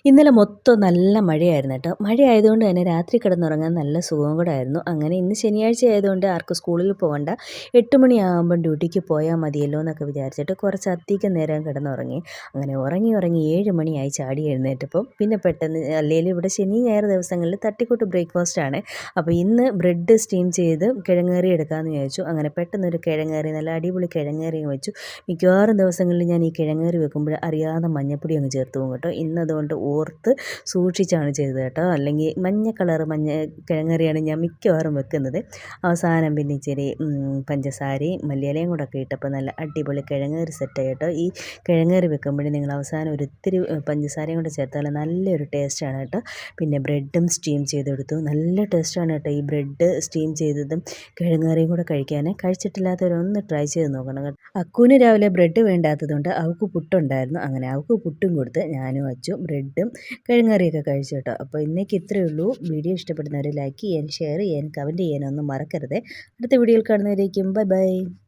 ഇന്നലെ മൊത്തം നല്ല മഴയായിരുന്നു കേട്ടോ. മഴയായതുകൊണ്ട് തന്നെ രാത്രി കിടന്നുറങ്ങാൻ നല്ല സുഖവും കൂടെ ആയിരുന്നു. അങ്ങനെ ഇന്ന് ശനിയാഴ്ച ആയതുകൊണ്ട് ആർക്കും സ്കൂളിൽ പോകണ്ട. 8 മണിയാകുമ്പം ഡ്യൂട്ടിക്ക് പോയാൽ മതിയല്ലോ എന്നൊക്കെ വിചാരിച്ചിട്ട് കുറച്ചധികം നേരം കിടന്നുറങ്ങി. അങ്ങനെ ഉറങ്ങി ഉറങ്ങി 7 മണിയായി ചാടി എഴുന്നേറ്റപ്പം. പിന്നെ പെട്ടെന്ന് അല്ലേലും ഇവിടെ ശനി ഞായർ ദിവസങ്ങളിൽ തട്ടിക്കൂട്ട് ബ്രേക്ക്ഫാസ്റ്റാണ്. അപ്പോൾ ഇന്ന് ബ്രെഡ് സ്റ്റീം ചെയ്ത് കിഴങ്ങേറി എടുക്കാമെന്ന് വിചാരിച്ചു. അങ്ങനെ പെട്ടെന്നൊരു കിഴങ്ങേറി നല്ല അടിപൊളി കിഴങ്ങേറി വെച്ചു. മിക്കവാറും ദിവസങ്ങളിൽ ഞാൻ ഈ കിഴങ്ങേറി വെക്കുമ്പോൾ അറിയാതെ മഞ്ഞപ്പൊടി അങ്ങ് ചേർത്ത് പോകും കേട്ടോ. ഇന്നതുകൊണ്ട് ഓർത്ത് സൂക്ഷിച്ചാണ് ചെയ്തത് കേട്ടോ. അല്ലെങ്കിൽ മഞ്ഞ കളറ് കിഴങ്ങറിയാണ് ഞാൻ മിക്കവാറും വെക്കുന്നത്. അവസാനം പിന്നെ ഇച്ചിരി പഞ്ചസാരയും മല്ലിയിലയും കൂടെ ഒക്കെ ഇട്ടപ്പോൾ നല്ല അടിപൊളി കിഴങ്ങറി സെറ്റായി കേട്ടോ. ഈ കിഴങ്ങറി വെക്കുമ്പോഴേ നിങ്ങൾ അവസാനം ഒരിത്തിരി പഞ്ചസാരയും കൂടെ ചേർത്താൽ നല്ലൊരു ടേസ്റ്റാണ് കേട്ടോ. പിന്നെ ബ്രെഡും സ്റ്റീം ചെയ്തെടുത്തു. നല്ല ടേസ്റ്റാണ് കേട്ടോ ഈ ബ്രെഡ് സ്റ്റീം ചെയ്തതും കിഴങ്ങറിയും കൂടെ കഴിക്കാൻ. കഴിച്ചിട്ടില്ലാത്തവരൊന്ന് ട്രൈ ചെയ്ത് നോക്കണം കേട്ടോ. അക്കുവിന് രാവിലെ ബ്രെഡ് വേണ്ടാത്തതുകൊണ്ട് അവൾക്ക് പുട്ടുണ്ടായിരുന്നു. അങ്ങനെ അവൾക്ക് പുട്ടും കൊടുത്ത് ഞാനും വച്ചു ബ്രെഡും കിഴങ്ങറിയൊക്കെ കഴിച്ചു കേട്ടോ. അപ്പോൾ ഇന്നേക്ക് ഇത്രയേ ഉള്ളൂ. വീഡിയോ ഇഷ്ടപ്പെടുന്നവർ ലൈക്ക് ചെയ്യാൻ, ഷെയർ ചെയ്യാൻ, കമൻറ്റ് ചെയ്യാനൊന്നും മറക്കരുത്. അടുത്ത വീഡിയോയിൽ കാണുന്നവരേക്കും ബൈ ബൈ.